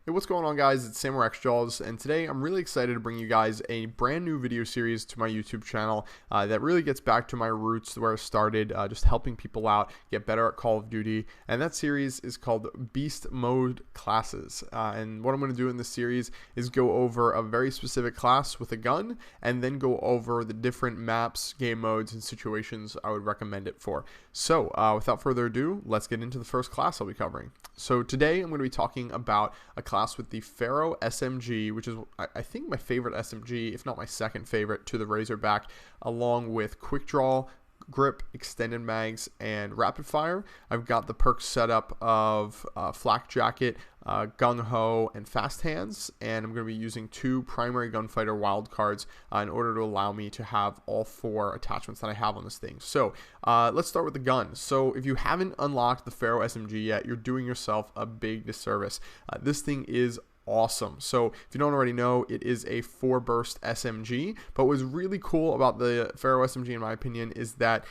Hey, what's going on, guys? It's Sam or xJawz, and today I'm really excited to bring you guys a brand new video series to my YouTube channel that really gets back to my roots where I started, just helping people out get better at Call of Duty. And that series is called Beast Mode Classes. And what I'm going to do in this series is go over a very specific class with a gun, and then go over the different maps, game modes, and situations I would recommend it for. So without further ado, let's get into the first class I'll be covering. So today I'm going to be talking about a class with the Pharo SMG, which is I think my favorite SMG, if not my second favorite, to the Razorback, along with quick draw, grip, extended mags, and rapid fire. I've got the perks set up of flak jacket, gung ho, and fast hands, and I'm going to be using two primary gunfighter wildcards in order to allow me to have all four attachments that I have on this thing. So let's start with the gun. So if you haven't unlocked the Pharo SMG yet, you're doing yourself a big disservice. This thing is awesome. So if you don't already know, it is a 4-burst SMG, but what's really cool about the Pharo SMG in my opinion is that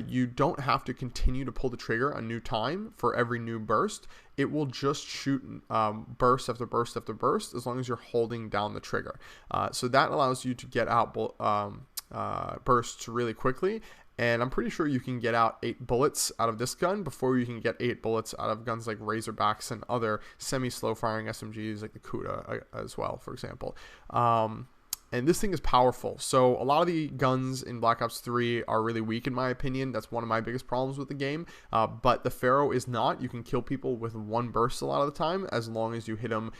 you don't have to continue to pull the trigger a new time for every new burst. It will just shoot burst after burst after burst as long as you're holding down the trigger. So that allows you to get out bursts really quickly. And I'm pretty sure you can get out 8 bullets out of this gun before you can get 8 bullets out of guns like Razorbacks and other semi-slow firing SMGs like the Kuda as well, for example. And this thing is powerful. So a lot of the guns in Black Ops 3 are really weak in my opinion. That's one of my biggest problems with the game. But the Pharo is not. You can kill people with one burst a lot of the time as long as you hit them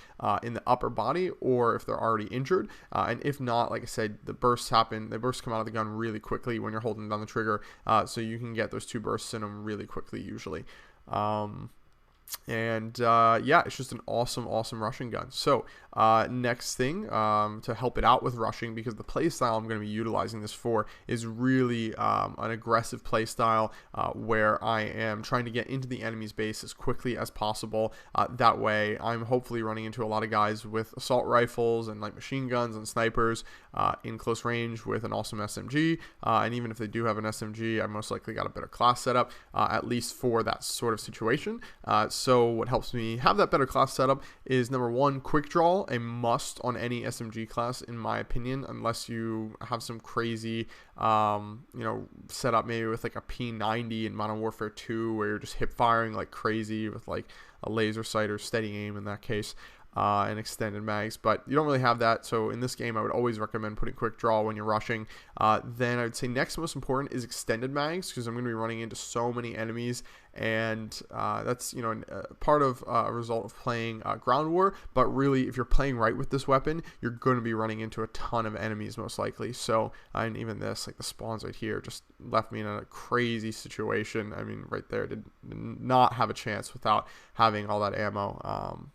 in the upper body or if they're already injured. And if not, like I said, the bursts happen. The bursts come out of the gun really quickly when you're holding down the trigger. So you can get those 2 bursts in them really quickly usually. Yeah, it's just an awesome rushing gun. So next thing, to help it out with rushing, because the playstyle I'm going to be utilizing this for is really an aggressive playstyle where I am trying to get into the enemy's base as quickly as possible. That way I'm hopefully running into a lot of guys with assault rifles and like machine guns and snipers in close range with an awesome SMG, and even if they do have an SMG, I most likely got a better class setup, at least for that sort of situation. So what helps me have that better class setup is number 1, quick draw, a must on any SMG class in my opinion, unless you have some crazy setup maybe with like a P90 in Modern Warfare 2 where you're just hip firing like crazy with like a laser sight or steady aim in that case. And extended mags, but you don't really have that. So in this game I would always recommend putting quick draw when you're rushing. Then I would say next most important is extended mags, because I'm going to be running into so many enemies, and that's part of a result of playing ground war. But really, if you're playing right with this weapon, you're going to be running into a ton of enemies most likely. So and even this, like the spawns right here, just left me in a crazy situation. I mean, right there, did not have a chance without having all that ammo.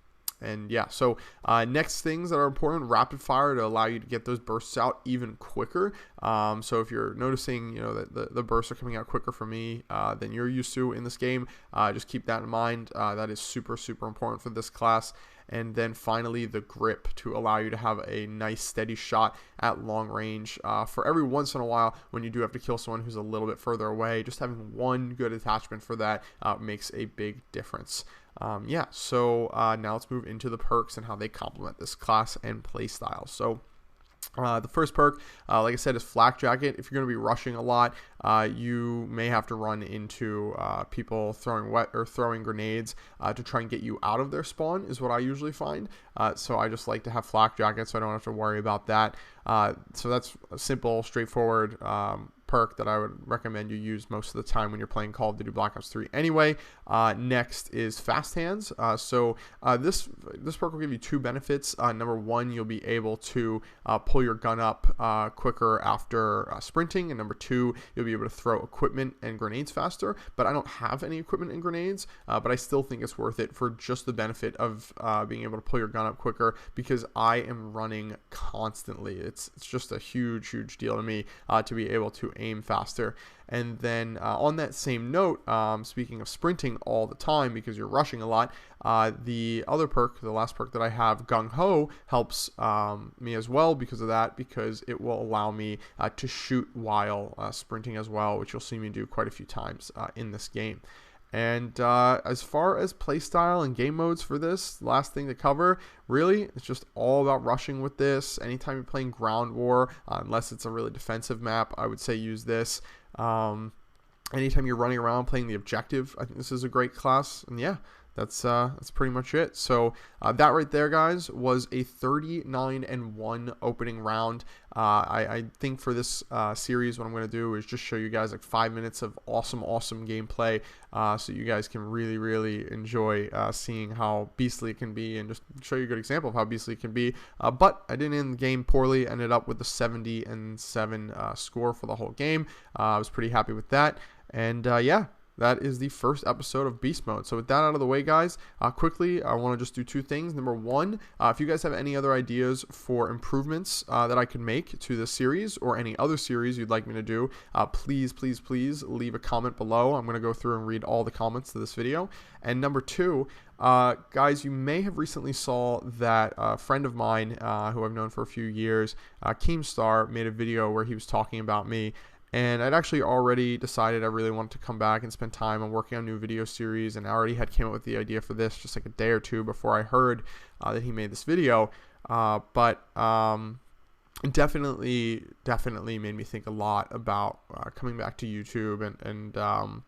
And yeah, so next things that are important, rapid fire to allow you to get those bursts out even quicker. So if you're noticing, that the bursts are coming out quicker for me than you're used to in this game, just keep that in mind. That is super important for this class. And then finally, the grip to allow you to have a nice steady shot at long range. For every once in a while, when you do have to kill someone who's a little bit further away, just having one good attachment for that makes a big difference. So now let's move into the perks and how they complement this class and playstyle. So the first perk, like I said, is flak jacket. If you're going to be rushing a lot, you may have to run into people throwing grenades to try and get you out of their spawn, is what I usually find. So I just like to have flak jacket so I don't have to worry about that. So that's a simple, straightforward perk that I would recommend you use most of the time when you're playing Call of Duty Black Ops 3 anyway. Next is fast hands. This perk will give you 2 benefits. Number 1, you'll be able to pull your gun up quicker after sprinting, and number 2, you'll be able to throw equipment and grenades faster. But I don't have any equipment and grenades, but I still think it's worth it for just the benefit of being able to pull your gun up quicker, because I am running constantly. It's just a huge deal to me to be able to aim faster. And then on that same note, speaking of sprinting all the time because you're rushing a lot, the other perk, the last perk that I have, gung ho, helps me as well because of that, because it will allow me to shoot while sprinting as well, which you'll see me do quite a few times in this game. And as far as playstyle and game modes for this, last thing to cover, really, it's just all about rushing with this. Anytime you're playing ground war, unless it's a really defensive map, I would say use this. Anytime you're running around playing the objective, I think this is a great class. And yeah, that's pretty much it. So that right there, guys, was a 39-1 opening round. I think for this series, what I'm going to do is just show you guys like 5 minutes of awesome gameplay, so you guys can really enjoy seeing how beastly it can be, and just show you a good example of how beastly it can be. But I didn't end the game poorly. Ended up with a 70-7 score for the whole game. I was pretty happy with that. And yeah, that is the first episode of Beast Mode. So with that out of the way, guys, quickly, I want to just do two things. Number one, if you guys have any other ideas for improvements that I could make to this series or any other series you'd like me to do, please leave a comment below. I'm going to go through and read all the comments to this video. And number two, guys, you may have recently saw that a friend of mine who I've known for a few years, Keemstar, made a video where he was talking about me. And I'd actually already decided I really wanted to come back and spend time on working on a new video series, and I already had came up with the idea for this just like a day or two before I heard that he made this video. But definitely made me think a lot about coming back to YouTube, and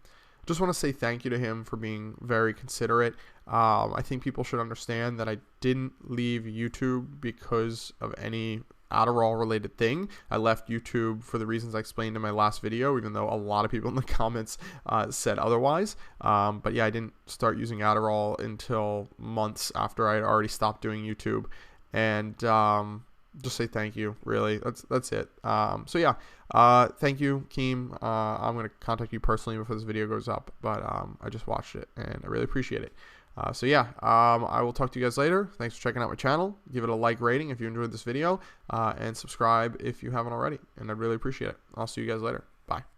just want to say thank you to him for being very considerate. I think people should understand that I didn't leave YouTube because of any adderall related thing. I left YouTube for the reasons I explained in my last video, even though a lot of people in the comments said otherwise. But yeah, I didn't start using adderall until months after I had already stopped doing YouTube. And just say thank you, really. That's it. So yeah, thank you, Keem. I'm going to contact you personally before this video goes up, but I just watched it and I really appreciate it. So yeah, I will talk to you guys later. Thanks for checking out my channel. Give it a like rating if you enjoyed this video, and subscribe if you haven't already, and I'd really appreciate it. I'll see you guys later. Bye.